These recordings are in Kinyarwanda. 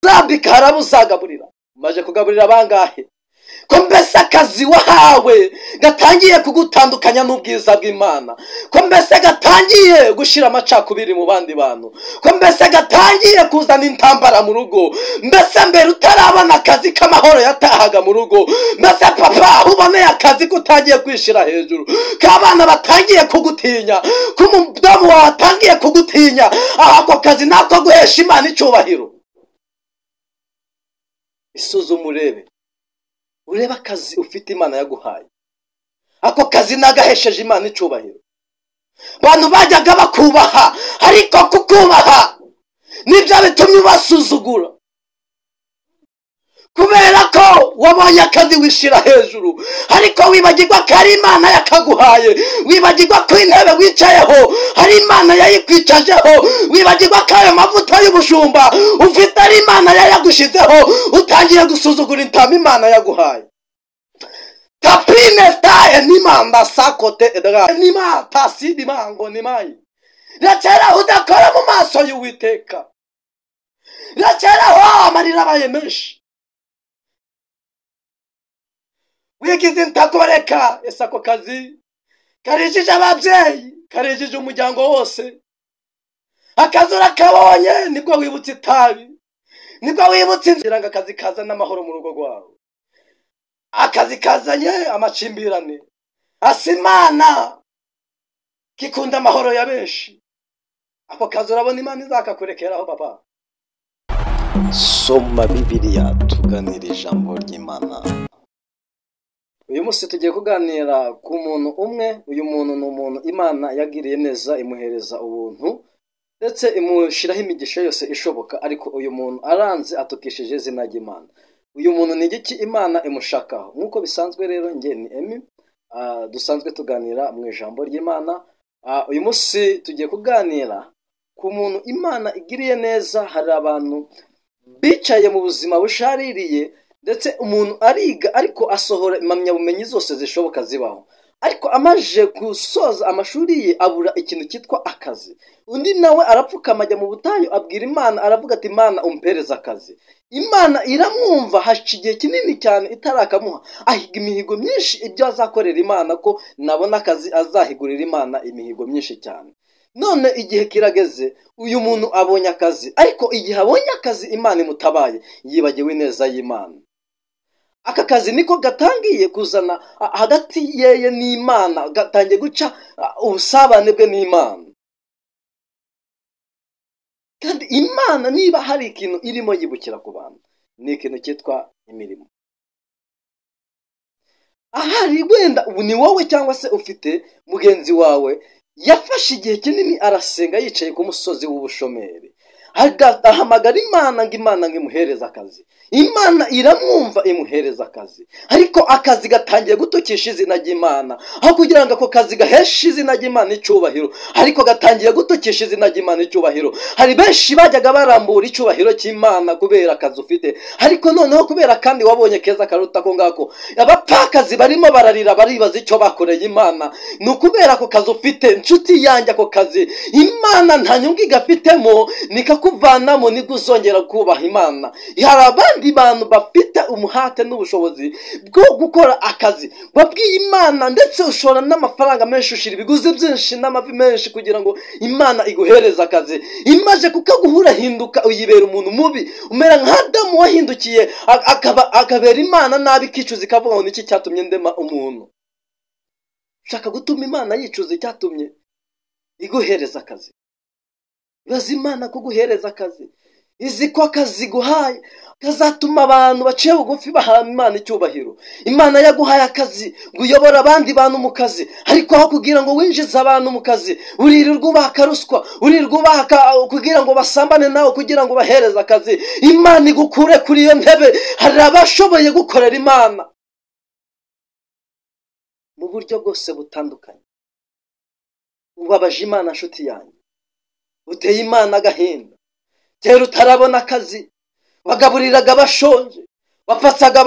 uzambika harabuzagaburira. Maje kugaburira bangahe? Ko mbese akazi wahawe gatangiye kugutandukanya n'ubwiza bw'Imana, ko mbese gatangiye gushira amacakubiri mu bandi bantu, ko mbese gatangiye kuzana intambara mu rugo, mbese mbere utarabona akazi k'amahoro yatahaga mu rugo, mbese papa uboneye akazi kutangiye kwishira hejuru, k'abana batangiye kugutinya, k'umudamu wawe atangiye kugutinya, ako kazi nako guhesha Imana icyubahiro. Isuzume urebe, ureba akazi ufite Imana yaguhaye, ako kazi nagahesheje Imana icyubahiro. Bantu bajyaga bakubaha, ariko kukubaha nibyo bitumye ubasuzugura, kubera ko wabonye akazi wishira hejuru, ariko wibagirwa ko ari Imana yakaguhaye, wibagirwa ko intebe wicayeho ari Imana yayikwicajeho, wibagirwa ko ayo mavuta y'ubushumba ufite ari Imana yayagushizeho, utangiye gusuzugura intama Imana yaguhaye. Tapine staye nimanda sakote edra nima tasidi mango nimai rachera udakora mu maso y'Uwiteka, rachera amarira abaye menshi, wigize ntakoreka. Ese ako kazi karijije ababyeyi, karijije umuryango wose, akazi urakabonye nibwo wibutse itabi, nibwo wibutse inzira ngo akazi kazana amahoro mu rugo rwawe, akazi kazanye amacimbirane. Asimana kikunda amahoro ya benshi, ako kazi urabona Imana izakakurekeraho baba. Soma Bibiliya tuganira ijambo ry'Imana. Uyu munsi tugiye kuganira ku muntu umwe. Uyu muntu ni umuntu Imana yagiriye neza, imuhereza ubuntu ndetse imushiraho imigisha yose ishoboka, ariko uyu muntu aranze atukishije izina ry'Imana. Uyu muntu ni igiki Imana imushakaho? Nkuko bisanzwe rero nge ni Emi, dusanzwe tuganira mu ijambo ry'Imana. Uyu munsi tugiye kuganira ku muntu Imana igiriye neza. Hari abantu bicaye mu buzima bushaririye, ndetse umuntu ariga ariko asohora impamyabumenyi zose zishoboka zibaho, ariko amaje gusoza amashuri ye abura ikintu cyitwa akazi. Undi nawe arapfukama ajya mu butayu abwira Imana, aravuga ati Imana umpereza akazi. Imana iramwumva, haca igihe kinini cyane itarakamuha, ahiga imihigo myinshi ibyo azakorera Imana, ko nabona akazi azahigurira Imana imihigo myinshi cyane. None igihe kirageze, uyu muntu abonye akazi, ariko igihe abonye akazi Imana imutabaye yibagiwe neza y'Imana. Aka kazi niko gatangiye kuzana hagati yeye n'Imana, gatangiye guca ubusabane bwe n'Imana. Kandi Imana niba hari ikintu irimo yibukira ku bantu, ni ikintu cyitwa imirimo. Ahari wenda ubu ni wowe cyangwa se ufite mugenzi wawe yafashe igihe kinini arasenga yicaye ku musozi w'ubushomeri, ahamagara Imana ngo Imana imuhereze akazi. Imana iramwumva imuhereza akazi, ariko akazi gatangiye gutukisha izina ry'Imana. Aho kugira ngo ako kazi gaheshe izina ry'Imana icyubahiro, ariko gatangiye gutukisha izina ry'Imana icyubahiro. Hari benshi bajyaga barambura icyubahiro cy'Imana kubera akazi ufite, ariko noneho kubera kandi wabonye keza karuta ko ngako, abapfakazi barimo bararira baribaza icyo bakoreye Imana. Ni ukubera ako kazi ufite, inshuti yanjye. Ako kazi Imana nta nyungu igafitemo, nikakuvanamo nibwo uzongera kubaha Imana. Hari abandi bantu bafite umuhate n'ubushobozi bwo gukora akazi, babwiye Imana, ndetse ushora n'amafaranga menshi, ushira ibiguzi byinshi n'amavi menshi kugira ngo Imana iguhereze akazi. Imaje kukaguhura hinduka, uyibera umuntu mubi, umera nka Adamu wahindukiye akabera Imana nabi, kicuza ikavuga ngo niki cyatumye ndema umuntu. Ushaka gutuma Imana yicuza icyatumye iguhereza akazi. Baza Imana kuguhereza akazi, izi ko akazi guhaye kazatuma abantu baciye bugufi baha Imana icyubahiro. Imana yaguhaye akazi ngo uyobora abandi bantu mu kazi, ariko aho kugira ngo winjize abantu mu kazi uririrwa ubaka ruswa, uririrwa ubaka kugira ngo basambane nawe kugira ngo bahereze akazi. Imana igukure kuri iyo ntebe. Hari abashoboye gukorera Imana mu buryo bwose butandukanye. Ubabaje Imana nshuti yanjye, uteye Imana agahinda. Kera utarabona akazi wagaburiraga abashonje, wafataga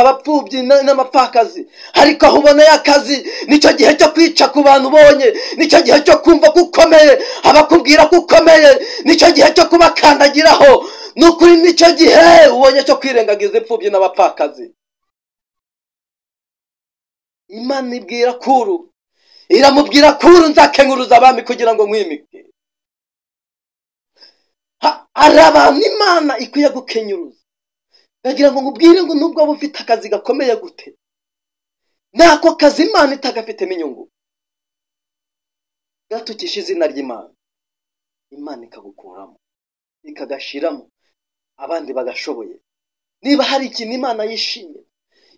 abapfubyi n'amapfakazi, ariko aho uboneye akazi nicyo gihe cyo kwica ku bantu ubonye, nicyo gihe cyo kumva ko ukomeye, abakubwira ko ukomeye, nicyo gihe cyo kubakandagiraho. nukuri nicyo gihe ubonye cyo kwirengagiza imfubyi n'abapfakazi. Imana ibwira Kuru, iramubwira Kuru, nzakenguruza abami kugira ngo nkwimike. Hari abantu Imana ikwiye gukenyuruza. Ndagira ngo nkubwire ngo nubwo waba ufite akazi gakomeye gute, nako kazi Imana itagafitemo inyungu, gatukisha izina ry'Imana, Imana ikagukuramo ikagashiramo abandi bagashoboye. Niba hari ikintu Imana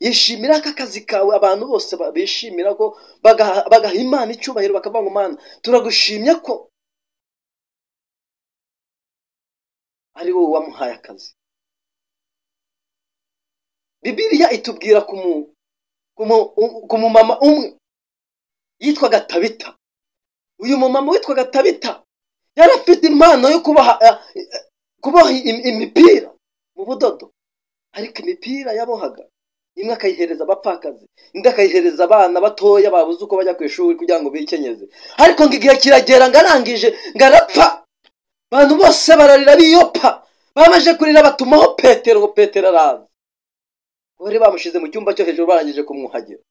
yishimira aka kazi kawe, abantu bose bishimira ko bagaha Imana icyubahiro, bakavuga ngo Mana turagushimye ko ari wowe wamuhaye akazi. Bibiliya itubwira ku mumama umwe yitwaga Tabita. Uyu mumama witwaga Tabita yari afite impano yo kuboha imipira mu budodo, ariko imipira yabohaga imwe akayihereza abapfakazi, indi akayihereza abana batoya babuze uko bajya ku ishuri kugira ngo bikenyeze. Ariko ngo igihe kiragera ngarangije ngarapfa, abantu bose bararira biyopa, bamaje kurira batumaho Petero. Petero araza, bari bamushize mu cyumba cyo hejuru barangije kumwuhagira,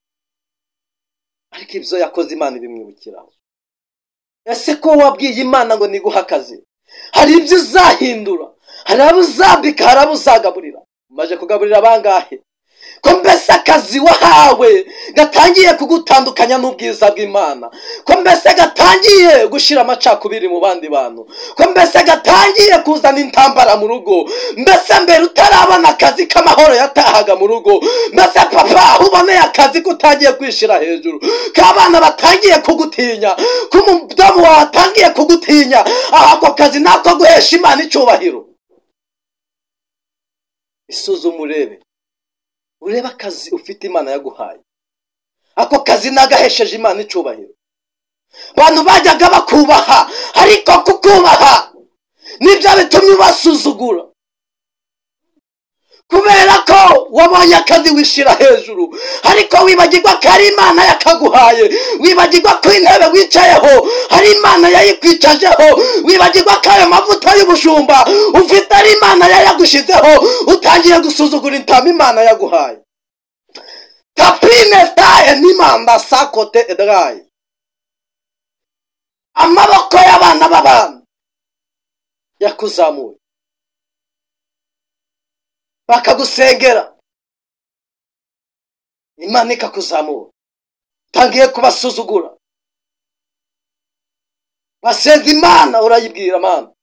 ariko ibyo yakoze Imana ibimwibukiraho. Ese ko wabwiye Imana ngo niguha akazi, hari ibyo uzahindura, hari abo uzambika, hari abo uzagaburira. Umaje kugaburira bangahe? Ko mbese akazi wahawe gatangiye kugutandukanya n'ubwiza bw'Imana? Ko mbese gatangiye gushira amacakubiri mu bandi bantu? Ko mbese gatangiye kuzana intambara mu rugo? Mbese mbere utarabona akazi k'amahoro yatahaga mu rugo? Mbese papa uboneye akazi kutangiye kwishira hejuru, k'abana batangiye kugutinya, k'umudamu watangiye kugutinya, ako kazi nako guhesha Imana icyubahiro? Isuzume urebe akazi ufite Imana yaguhaye, ako kazi nagahesheje Imana icyubahiro. Abantu bajyaga bakubaha, ariko kukubaha nibyo bitumye ubasuzugura, kubera ko wabonye akazi wishira hejuru, ariko wibagirwa ko ari Imana yakaguhaye, wibagirwa ko intebe wicayeho ari Imana yayikwicajeho, wibagirwa ko ayo mavuta y'ubushumba ufite ari Imana yayagushizeho. Utangiye gusuzugura intama Imana yaguhaye. Tapine taye nimanda sakote edrayi, amaboko y'abana b'abantu yakuzamuye bakagusengera, Imana ikakuzamura. Tangiye kubasuzugura, basenze Imana, urayibwira Mana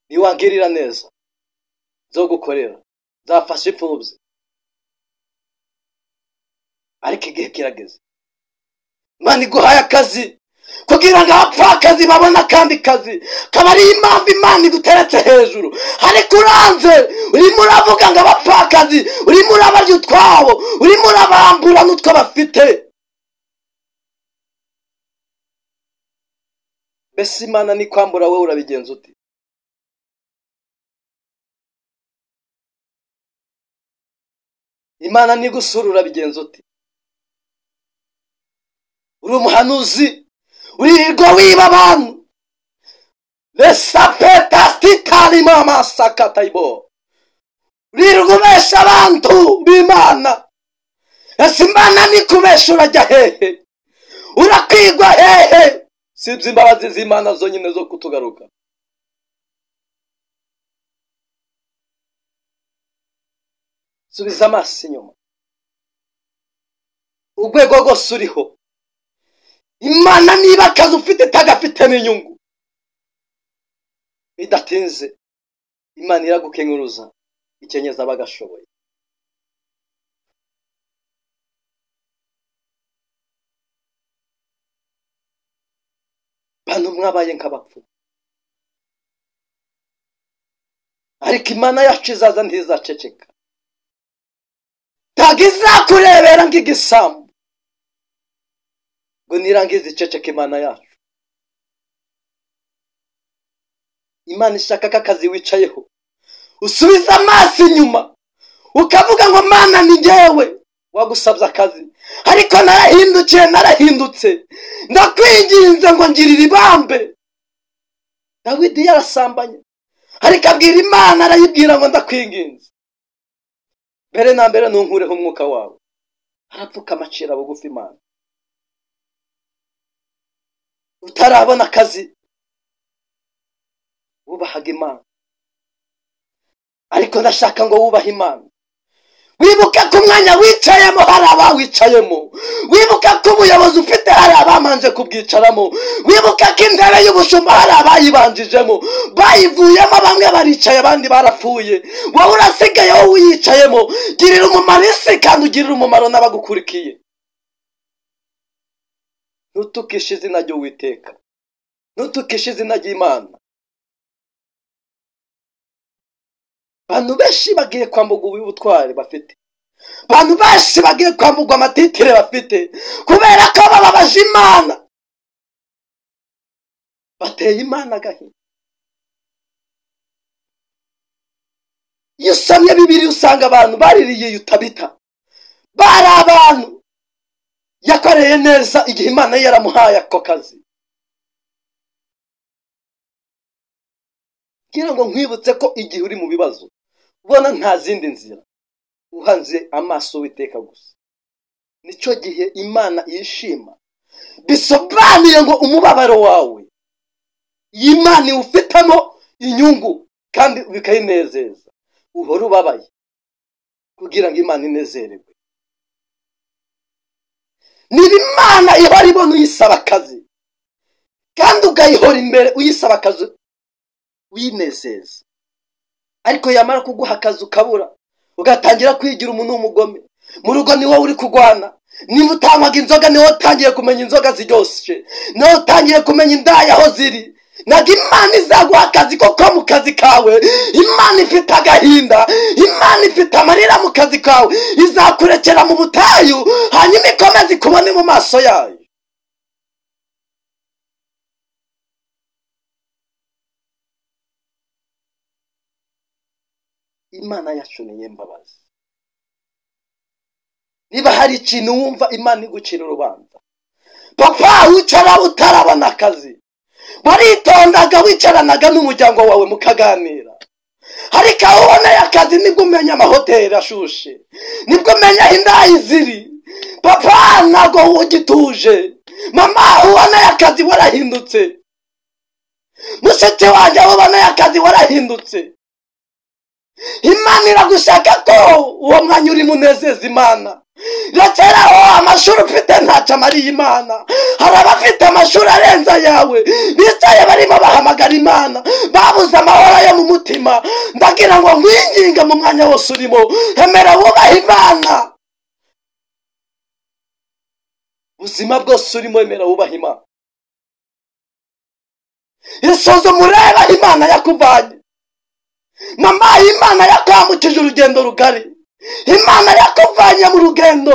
niwangirira neza zo gukorera, zafasha imfubyi. Ariko igihe kirageze, Imana iguhaye akazi kugira ngo abapfakazi babone akandi kazi, kaba ari impamvu Imana iguteretse hejuru. Ariko uranze, urimo uravuga ngo abapfakazi, urimo urabarya utwabo, urimo urabambura n'utwo bafite. Mbese Imana ni kwambura, wowe urabigenza uti? Imana ni gusura, urabigenza uti? Uri umuhanuzi, uririrwa wiba abantu, lesapeta stikali mama sakataibo, uririrwa ubesha abantu b'Imana. Ese Imana ni kubesha urajya hehe? Urakwigwa hehe? Sibyo imbabazi z'Imana zonyine zo kutugaruka. Subiza amaso inyuma, urwego rwose uriho, Imana niba akazi ufite tagafite n'inyungu, bidatinze Imana iragukenguruza ikenyeza abagashoboye. Bantu mwabaye nk'abapfu, ariko Imana yacu izaza ntizaceceka, tagizakurebera nk'igisambu ngo nirangize iceceka. Imana yacu, Imana ishaka ko akazi wicayeho usubiza amaso inyuma, ukavuga ngo Mana ni njyewe wagusabye akazi, ariko narahindutse, ndakwinginze ngo ngirira ibambe. Dawidi yarasambanye, ariko abwira Imana, arayibwira ngo ndakwinginze mbere na mbere ntunkureho umwuka wawe. Arapfukama acira bugufi Imana. Utarabona akazi wubahaga Imana, ariko ndashaka ngo wubahe Imana. Wibuke ko umwanya wicayemo hari abawicayemo, wibuke ko ubuyobozi ufite hari abamanje kubwicaramo, wibuke ko intebe y'ubushumba hari abayibanjijemo, bayivuyemo bamwe baricaye abandi barapfuye, wowe urasigaye wowe uyicayemo. Girira umumaro isi kandi ugirira umumaro n'abagukurikiye. Ntutukishe izina ry'Uwiteka, ntutukishe izina ry'Imana. Abantu benshi bagiye kwambuka ubutwari bafite, abantu benshi bagiye kwambuka amatitire bafite kubera ko bababaje Imana, bateye Imana agahinda. Iyo usomye Bibiliya usanga abantu baririye Yutabita, bari abantu yakoreye neza igihe Imana yaramuhaye ako kazi. Ngira ngo nkwibutse ko igihe uri mu bibazo ubona nta zindi nzira, uhanze amaso Uwiteka gusa, nicyo gihe Imana yishima. Bisobanuye ngo umubabaro wawe Imana iwufitemo inyungu kandi bikayinezeza. Uhora ubabaye kugira ngo Imana inezererwe. Niba Imana ihora ibona uyisaba akazi kandi ugayihora imbere uyisaba akazi winezeza, ariko yamara kuguha akazi ukabura, ugatangira kwigira umuntu w'umugome, mu rugo ni wowe uri kugwana. Niba utanywaga inzoga ni wowe utangiye kumenya inzoga ziryoshe, ni wowe utangiye kumenya indaya aho ziri. Ntabwo Imana izaguha akazi kuko mu kazi kawe Imana ifite agahinda, Imana ifite amarira mu kazi kawe. Izakurekera mu butayu hanyuma ikomeze ikubone mu maso yayo. Imana yacu ni nyembabazi. Niba hari ikintu wumva Imana igucira urubanza, papa wicara utarabona akazi, waritondaga wicaranaga n'umuryango wawe mukaganira, ariko aho uboneye akazi nibwo umenya amahoteli ashushe, nibwo umenya aho indaya ziri. Papa ntabwo ugituje, mama uboneye akazi warahindutse, mushiki wanjye uboneye akazi warahindutse. Imana iragushaka ko uwo mwanya uri munezeza Imana. Rekeraho amashuri ufite ntacyo amariye Imana. Hari abafite amashuri arenza yawe bicaye barimo bahamagara Imana, babuze amahoro yo mu mutima. Ndagira ngo nkwinginge mu mwanya wose urimo, emera wubahe Imana. Ubuzima bwose urimo emera wubahe Imana. Isuzume urebe aho Imana yakuvanye. Mama, Imana yakwambukije urugendo rugari, Imana yakuvanye mu rugendo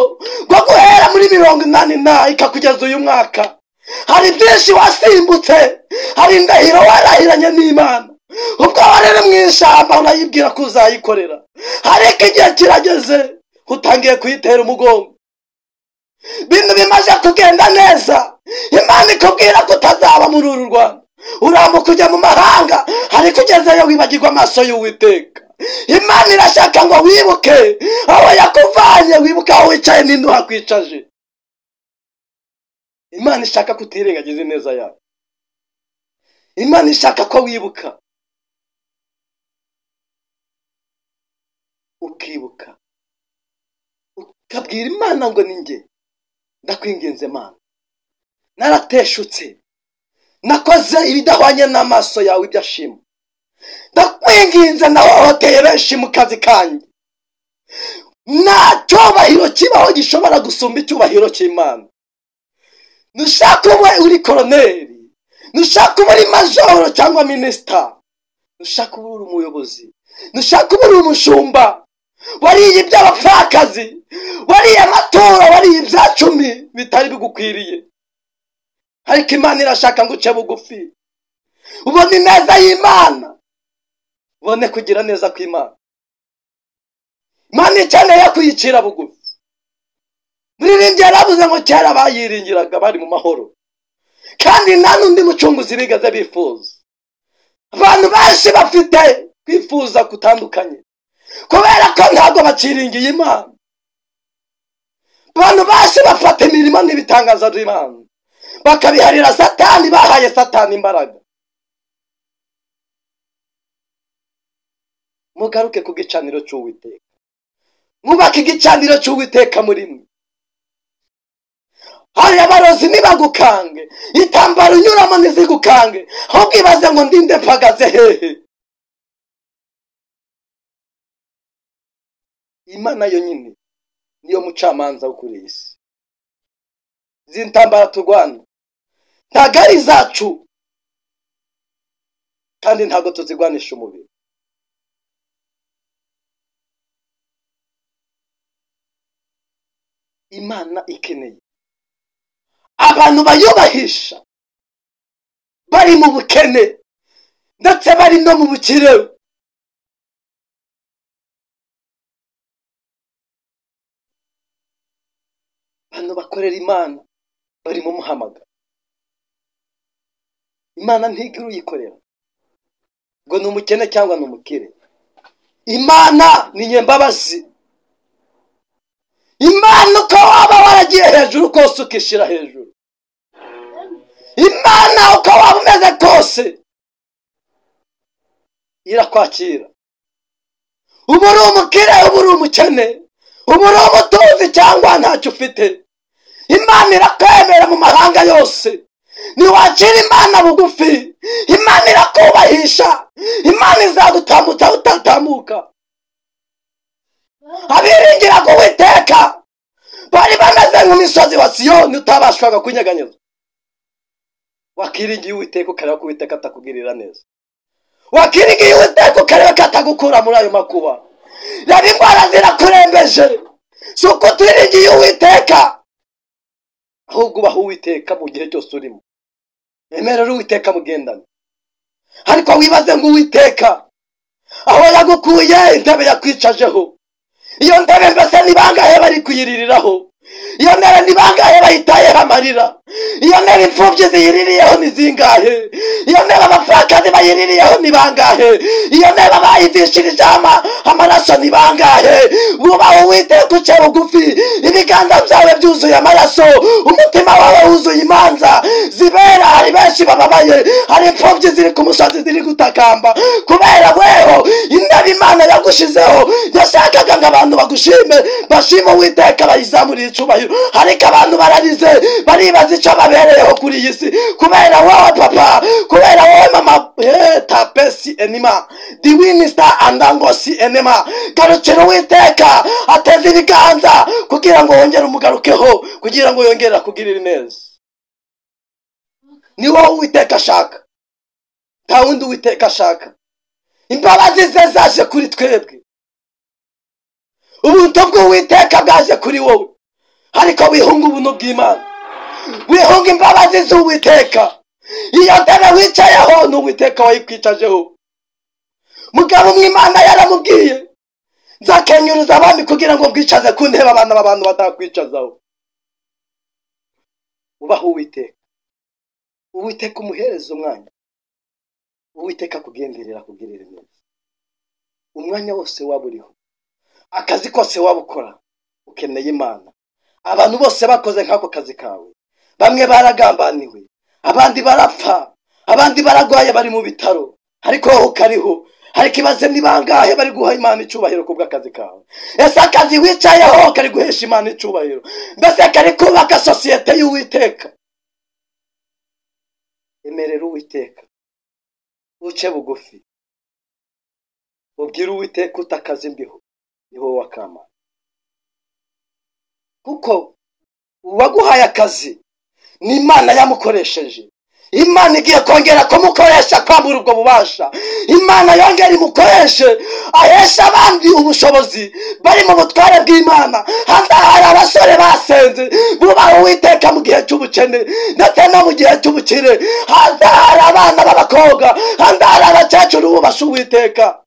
rwo guhera muri 80 ikakugeza uyu mwaka. Hari byinshi wasimbutse, hari indahiro warahiranye n'Imana, ubwo warere mu ishyamba urayibwira ko uzayikorera, ariko igihe kirageze utangiye kuyitera umugongo. Bintu bimaze kugenda neza, Imana ikubwira ko utazaba muri uru Rwanda, urambuka ujya mu mahanga, ariko ugezeyo wibagirwa amaso y'Uwiteka. Imana irashaka ngo wibuke aho yakuvanye, wibuke aho wicaye n'indu hakwicaje. Imana ishaka kutirengagiza ineza yawe. Imana ishaka ko wibuka, ukibuka, ukabwira Imana ngo ninjye ndakwinginze Mana, narateshutse, nakoze ibidahwanye n'amaso yawe ibyashima, ndakwinginze nahohoteye benshi mu kazi kanjye. Nta cyubahiro kibaho gishobora gusumba icyubahiro cy'Imana. Nushaka ube uri koloneli, nushaka ube uri majoro cyangwa minisita, nushaka ube uri umuyobozi, nushaka ube uri umushumba, wariye iby'abapfakazi, wariye amaturo, wariye ibya 10 bitari bigukwiriye, ariko Imana irashaka ngo uce bugufi, ubone ineza y'Imana, ubone kugira neza kw'Imana. Imana ikeneye kuyicira bugufi. Muririmbyi yaravuze ngo kera bayiringiraga bari mu mahoro, kandi nta n'undi mucunguzi bigeze bifuza, abantu benshi bafite kwifuza kutandukanye kubera ko ntabwo baciringiye Imana. Abantu benshi bafata imirimo n'ibitangaza by'Imana bakabiharira Satani, bahaye Satani imbaraga. Mugaruke ku gicaniro cy'Uwiteka, mwubake igicaniro cy'Uwiteka muri mwe. Hari abarozi nibagukange, itambaro unyuramo ntizigukange, ahubwo ibaze ngo ndinde mpagaze hehe. Imana yonyine niyo mucamanza wo kuri isi. Zintambara turwana ntago ari zacu, kandi ntago tuzigwanisha umubiri. Imana ikeneye abantu bayubahisha, bari mu bukene ndetse bari no mu bukire. Abantu bakorera Imana bari mu muhamagaro. Imana ntigira uyikorera ngo ni umukene cyangwa ni umukire. Imana ni nyembabazi. Imana uko waba waragiye hejuru kose ukishira hejuru, Imana uko waba umeze kose irakwakira. Ubu uri umukire, ubu uri umukene, ubu uri umutunzi cyangwa ntacyo ufite, Imana irakwemera mu mahanga yose. Niwakira Imana bugufi, Imana irakubahisha, Imana izagutambutsa utatamuka. Abiringira ku Uwiteka bari bameze nk'imisozi wa Siyoni utabashwaga kunyeganyeza. Wakiringiye Uwiteka ukareba ko Uwiteka atakugirira neza. Wakiringiye Uwiteka ukareba ko atagukura muri ayo makuba. Reba indwara zirakurembeje, si uko utiringiye Uwiteka, ahubwo ubaha Uwiteka mu gihe cyose urimo. Emerera Uwiteka mugendane. Ariko wibaze ngo Uwiteka aho yagukuye intebe yakwicajeho, iyo ntebe mbese ni bangahe bari kuyiririraho? Iyo ntebe ni bangahe bayitayeho amarira? Iyo ntebe imfubyi ziyiririyeho ni zingahe? Iyo ntebe abapfakazi bayiririyeho ni bangahe? Iyo ntebe bayivishirije amaraso ni bangahe? Wubaha Uwiteka uce bugufi, ibiganza byawe byuzuye amaraso, umutima wawe wuzuye imanza zibera. Hari benshi bababaye, hari imfubyi ziri ku musozi ziri gutakamba kubera weho intebe Imana yagushizeho. Yashakaga ngo abantu bagushime, bashime Uwiteka, bayizamurire icubahiro. Ariko abantu bararize, baribaza icyo babereyeho kuri iyi si kubera wowe papa, kubera wowe mama. Tapesi enima diwinista andangosi enema. Garukira Uwiteka, ateze ibiganza kugira ngo wongere umugarukeho, kugira ngo yongere akugirire neza. Ni wowe Uwiteka ashaka, nta wundi Uwiteka ashaka. Imbabazi ze zaje kuri twebwe, ubuntu bw'Uwiteka bwaje kuri wowe. Ariko wihunga ubuntu bw'Imana, wihunga imbabazi z'Uwiteka. Iyo ntebe wicayeho ni Uwiteka wayikwicajeho. Mugabo umw'Imana yaramubwiye, nzakenyuruza abami kugira ngo mbwicaze ku ntebe abana b'abantu batakwicazaho. Ubaho Uwiteka, Uwiteka umuhereza umwanya, Uwiteka kugenderera kugirira neza. Umwanya wose waba uriho, akazi kose waba ukora, ukeneye Imana. Abantu bose bakoze nk'ako kazi kawe, bamwe baragambaniwe, abandi barapfa, abandi baragwaye bari mu bitaro, ariko wowe ukariho. Ariko ibaze ni bangahe bari guha Imana icubahiro kubw'akazi kawe? Ese akazi wicayeho kari guhesha Imana icubahiro? Mbese kari kubaka sosiyete y'Uwiteka? Emerera Uwiteka uce bugufi, ubwira Uwiteka utakaze imbiho, ni wowe wakama. Kuko uwaguhaye akazi ni Imana yamukoresheje. Imana igiye kongera kumukoresha kwambura ubwo bubasha. Imana yongera imukoreshe, ahesha abandi ubushobozi bari mu butware bw'Imana. Handa hari abasore basenze bubaha Uwiteka mu gihe cy'ubukene ndetse no mu gihe cy'ubukire. Handa hari abana b'abakobwa, handa hari abakecuru bubasha Uwiteka.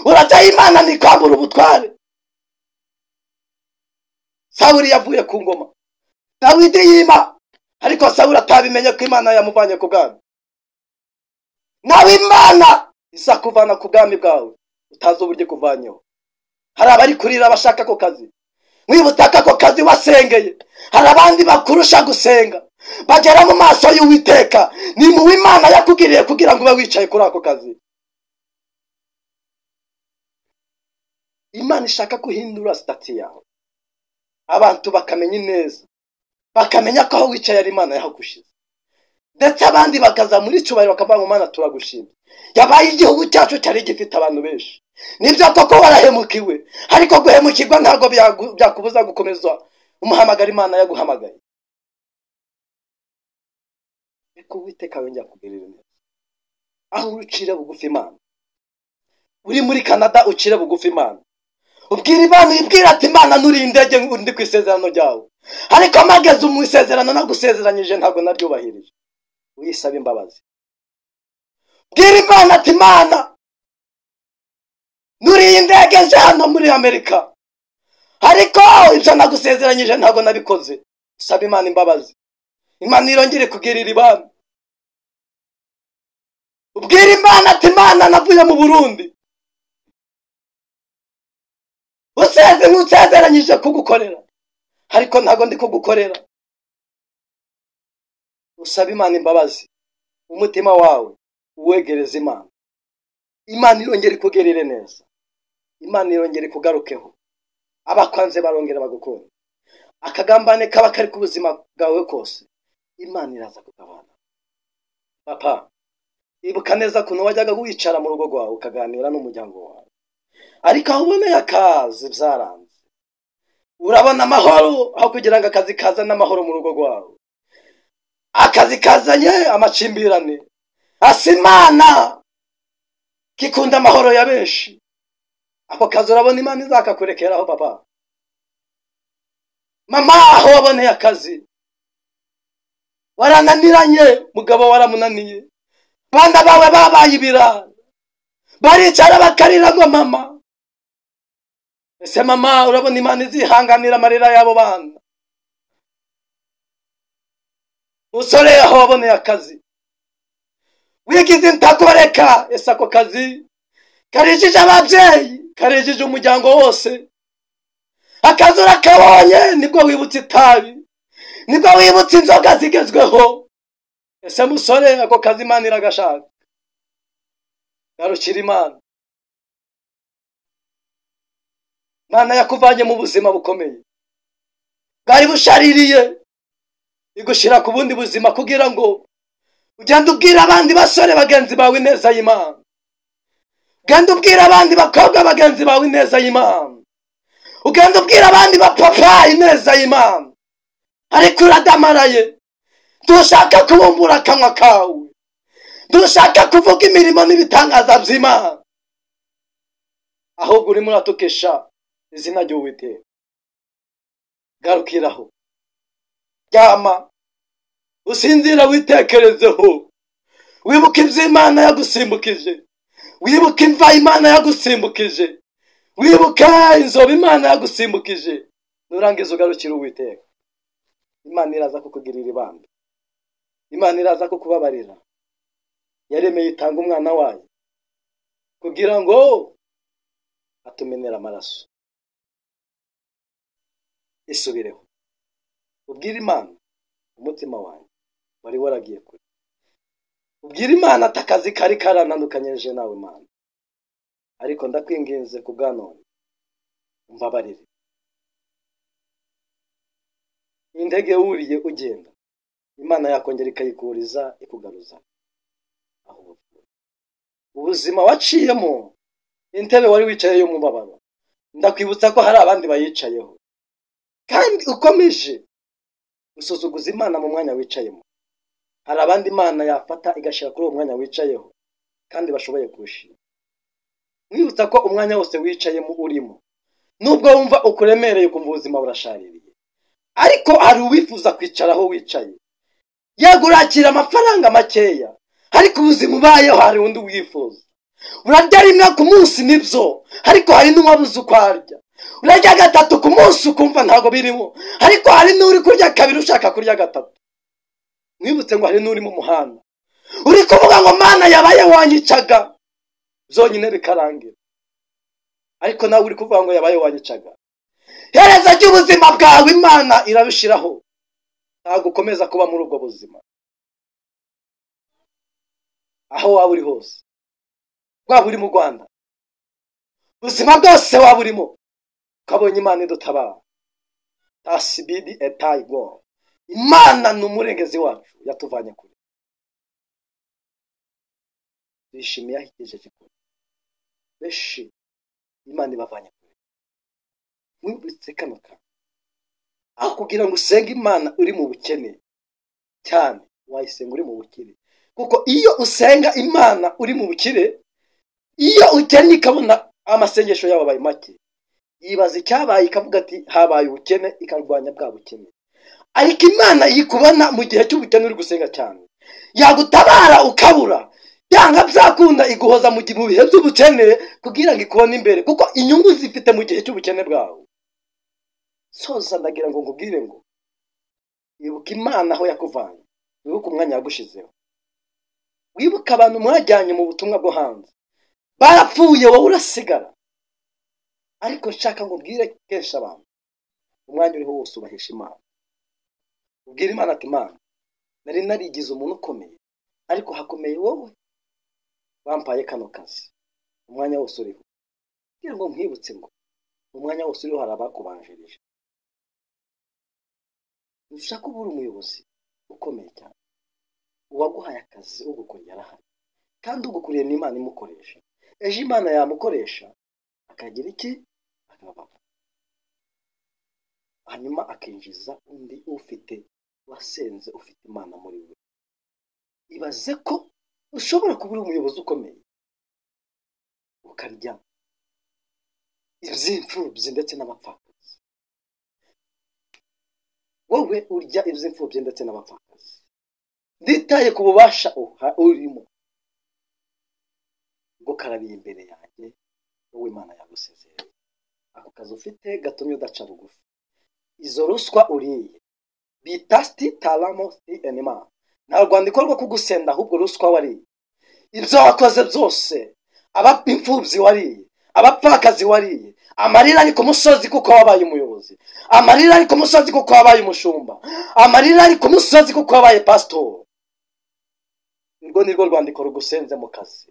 Urajya Imana ni kwambura ubutware. Sawuli yavuye ku ngoma, Dawidi yima, ariko Sawuli atabimenye ko Imana yamuvanye ku bwami. Nawe Imana izakuvana ku bwami bwawe utazi uburyo kuvanyeho. Hari abari kurira bashaka ako kazi, mwibutaka ako kazi wasengeye. Hari abandi bakurusha gusenga bagera mu maso y'Uwiteka. Ni mu Imana yakugiriye kugira ngo ube wicaye kuri ako kazi. Imana ishaka kuhindura stati yawe, abantu bakamenya neza, bakamenya ko aho wicaye ari Imana yahagushize. Ndetse abandi bakaza muri cyubahiro bakavuga ngo Mana turagushimye. Yabaye igihugu cyacu cyari gifite abantu benshi. Nibyo koko warahemukiwe, ariko guhemukirwa ntago byakubuza gukomeza umuhamagara Imana yaguhamagaye. Eko Uwiteka wongera kugirira neza. Aho ucire bugufi Imana, uri muri Canada ucire bugufi Imana, ubwira Imana, ibwira ati Imana nuri indege ndi ku isezerano ryawe, ariko mageze mu isezerano nagusezeranyije ntago naryubahirije. Uyisaba imbabazi. Bwira Imana ati Imana nuri indege nje hano muri Amerika, ariko ibyo nagusezeranyije ntago nabikoze. Saba Imana imbabazi, Imana irongere kugirira ibambe. Ubwira Imana ati Imana navuye mu Burundi, usezeranyije kugukorera, ariko ntago ndi kugukorera. Usaba Imana imbabazi, umutima wawe uwegereza Imana. Imana irongere kugerire neza, Imana irongere kugarukeho, abakwanze barongera bagukunda. Akagambane kaba kari ku buzima bwawe kose, Imana iraza kugabana. Papa, ibuka neza kuno wajyaga wicara mu rugo rwawe ukaganira n'umuryango wawe, ariko aho uboneye akazi byaranze. Urabona amahoro aho kugira ngo akazi kazane amahoro mu rugo rwawe, akazi kazanye amacimbirane. Asimana kikunda amahoro ya benshi, ako kazi urabona Imana izakakurekeraho. Papa, mama, aho waboneye akazi warananiranye, mugabo waramunaniye, bana bawe babaye ibirara, baricara bakarira ngo mama. Ese mama, urabona Imana izihanganira amarira y'abo bana? Musore, aho waboneye akazi wigize ntakoreka, ese ako kazi karijije ababyeyi, karijije umuryango wose. Akazi urakabonye, nibwo wibutse itabi, nibwo wibutse inzoga zigezweho. Ese musore, ako kazi Imana iragashaka. Garukira Imana. Imana yakuvanye mu buzima bukomeye bwari bushaririye, igushira ku bundi buzima kugira ngo ugende ubwira abandi basore bagenzi bawe neza y'Imana, ugende ubwira abandi bakobwa bagenzi bawe neza y'Imana, ugende ubwira abandi bapapa neza y'Imana. Ariko uradamaraye, dushaka kubumbura akanwa kawe, dushaka kuvuga imirimo n'ibitangaza by'Imana, ahubwo urimo uratukisha izina ry'Uwiteka. Garukiraho, ryama, usinzira witekerezeho, wibuka ibyo Imana yagusimbukije, wibuka imva Imana yagusimbukije, wibuka inzobe Imana yagusimbukije. Nurangiza ugarukira Uwiteka, Imana iraza kukugirira ibambe, Imana iraza kukubabarira. Yaremeye itanga umwana wayo kugira ngo atumenera amaraso. Isubireho, ubwira Imana umutima wanjye wari waragiye kure. Ubwira Imana atakazi kari karanandukanyeje nawe Imana, ariko ndakwinginze ku bwa none umbabarire. Indege wuriye ugenda, Imana yakongera ikayikuriza ikugaruza aho ubuzima waciyemo, intebe wari wicaye yo mubabaro. Ndakwibutsa ko hari abandi bayicayeho, kandi ukomeje usuzuguza Imana mu mwanya wicayemo. Hari abandi Imana yafata igashira kuri uwo mwanya wicayeho, kandi bashoboye kushima. Mwibutsa ko umwanya wose wicayemo urimo, nubwo wumva ukuremereye ukumva ubuzima burashaririye, ariko hari uwifuza kwicara aho wicaye, yagurakira amafaranga makeya, ariko ubuzima ubayeho hari undi wifuza. Urarya rimwe ku munsi nibyo, ariko hari n'uwabuze uko arya. Urarya gatatu ku munsi ukumva ntago birimo, ariko hari n'uri kurya kabiri ushaka kurya gatatu. Mwibutse ngo hari n'uri mu muhanda uri kuvuga ngo Mana yabaye wanyicaga, byonyine bikarangira. Ariko nawe uri kuvuga ngo yabaye wanyicaga. Hereza ry'ubuzima bwawe Imana irabishiraho. Ntabwo ukomeza kuba muri ubwo buzima. Aho waba uri hose. Waba uri mu Rwanda. Ubuzima bwose waba urimo. Kabonye Imana idutabara. Tasibidi etayigo. Imana ni umurengezi wacu yatuvanye kure. Bishimiye ahigejeje kure. Beshi Imana ibavanye kure. Mwibutse kano kantu. Aho kugira ngo usenge Imana uri mu bukene cyane, wayisenga uri mu bukire. Kuko iyo usenga Imana uri mu bukire, iyo ukennye ikabona amasengesho yawe abaye make, yibaza icyabaye ikavuga ati habaye ubukene, ikarwanya bwa bukene. Ariko Imana yikubona mu gihe cy'ubukene uri gusenga cyane, yagutabara ukabura, yanga byakunda iguhoza mu bihe by'ubukene kugira ngo ikubone imbere, kuko inyungu zifite mu gihe cy'ubukene bwawe. Soza ndagira ngo ngubwire ngo wibuka Imana aho yakuvanye, wibuka umwanya yagushizeho, wibuka abantu mwajyanye mu butumwa bwo hanze barapfuye, wowe urasigara. Ariko nshaka ngo ubwire kenshi abantu umwanya uriho wose ubahisha Imana. Ubwire Imana ati Imana, nari narigize umuntu ukomeye, ariko hakomeye wowe bampaye kano kazi. Umwanya wose uriho kugira ngo nkwibutse ngo umwanya wose uriho hari abakubanjirije. Ushaka kuba uri umuyobozi ukomeye cyane, uwaguhaye akazi ugukorera arahari, kandi ugukuriye n'Imana imukoresha. Ejo Imana yamukoresha akagira iki? Akababa. Hanyuma akinjiza undi ufite wasenze, ufite Imana muri we. Ibaze ko ushobora kuba uri umuyobozi ukomeye ukarya iby'imfubyi ndetse n'abapfakazi. Wowe urya iby'imfubyi ndetse n'abapfakazi, nditaye ku bubasha urimo ngo karabiye imbere yanjye, wowe Imana yagusezereye. Ako kazi ufite gatumye udaca bugufi. Izo ruswa uriye bitasti talamo enema, nta rwandiko rwo kugusenda, ahubwo ruswa wariye. Ibyo wakoze byose, abapfubyi wariye, abapfakazi wariye, amarira ari ku musozi kuko wabaye umuyobozi, amarira ari ku musozi kuko wabaye umushumba, amarira ari ku musozi kuko wabaye pastor. Urwo ni rwo rwandiko rugusenze mu kazi.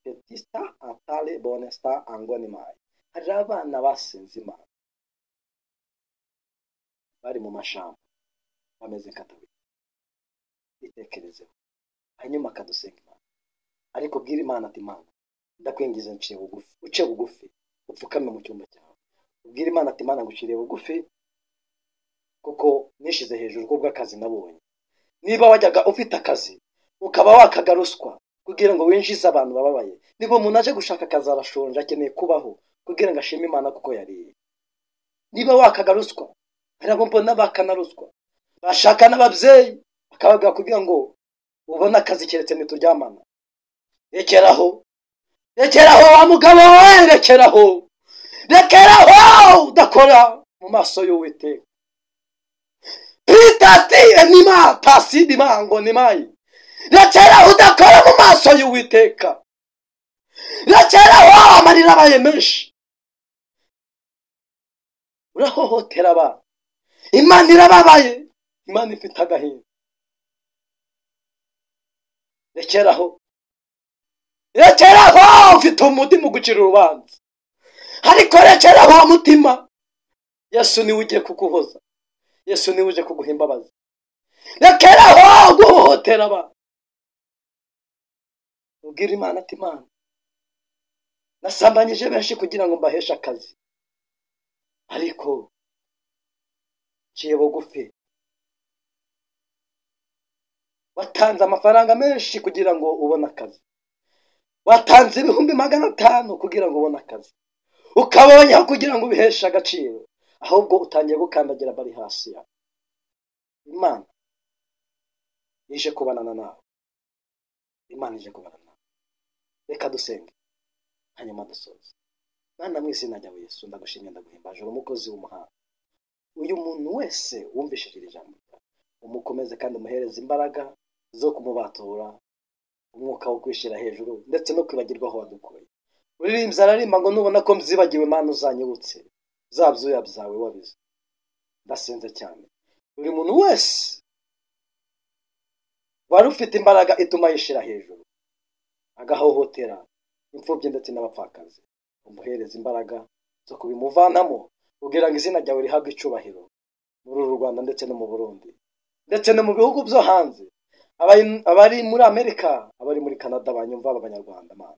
Petista atale bonesta angonimai. Hari abana basenze Imana bari mu mashamba bameze nk'atabi. Itekerezeho, hanyuma akadusenga Imana. Ariko bwira Imana ati Imana, ndakwingiza nciye bugufi, uce bugufi, upfukame mu cyumba cyawe. Ubwira Imana ati Imana, nguciriye bugufi kuko nishize hejuru kubw'akazi nabonye. Niba wajyaga ufite akazi ukaba wakagaruswa kugira ngo winjize abantu bababaye, niba umuntu aje gushaka akazi arashonje, akeneye kubaho kugira ngo ashime Imana kuko yariye. Niba wakagaruswa, hari abo mbona bakanaruswa, bashaka n'ababyeyi bakababwira kugira ngo ubone akazi keretse nituryamana. Rekeraho, rekeraho wa mugabo we, rekeraho, rekeraho udakora mu maso y'Uwiteka. Pitati enima tasidi mango nimayi. Rekeraho udakora mu maso y'Uwiteka. Rekeraho amarira abaye menshi. Urahohotera abantu. Imana irababaye, Imana ifite agahinda. Rekeraho, rekeraho ufite umutima ugucira urubanza. Ariko rekeraho uwo mutima, Yesu niwe ugiye kuguhoza, Yesu niwe uje kuguha imbabazi. Rekeraho guhohotera abantu. Ubwira Imana ati Imana, nasambanyije benshi kugira ngo mbaheshe akazi, ariko ciye bugufi. Watanze amafaranga menshi kugira ngo ubone akazi, watanze 500 kugira ngo ubone akazi, ukabonyaho kugira ngo ubiheshe agaciro, ahubwo utangiye gukandagira bari hasi yawe. Imana ije kubanana nawe, Imana ije kubanana nawe. Reka dusenge hanyuma dusoze. Mana, mu izina rya Yesu ndagushimye, ndaguhimbaje, umukozi w'umuhanga. Uyu muntu wese wumvishije iri jambo, umukomeze kandi umuhereze imbaraga zo kumubatura umwuka wo kwishyira hejuru ndetse no kwibagirwa aho wadukuye. Uririmbyi ararimba ngo nubona ko mzibagiwe Mana uzanyibutse za byuya byawe wabize. Ndasenze cyane buri muntu wese wari ufite imbaraga ituma yishira hejuru agahohotera imfubyi ndetse n'abapfakazi, umuhereza imbaraga zo kubimuvanamo kugira ngo izina ryawe rihabwe icubahiro muri uru Rwanda ndetse no mu Burundi ndetse no mu bihugu byo hanze, abari muri Amerika, abari muri Canada banyumva, abanyarwanda Mana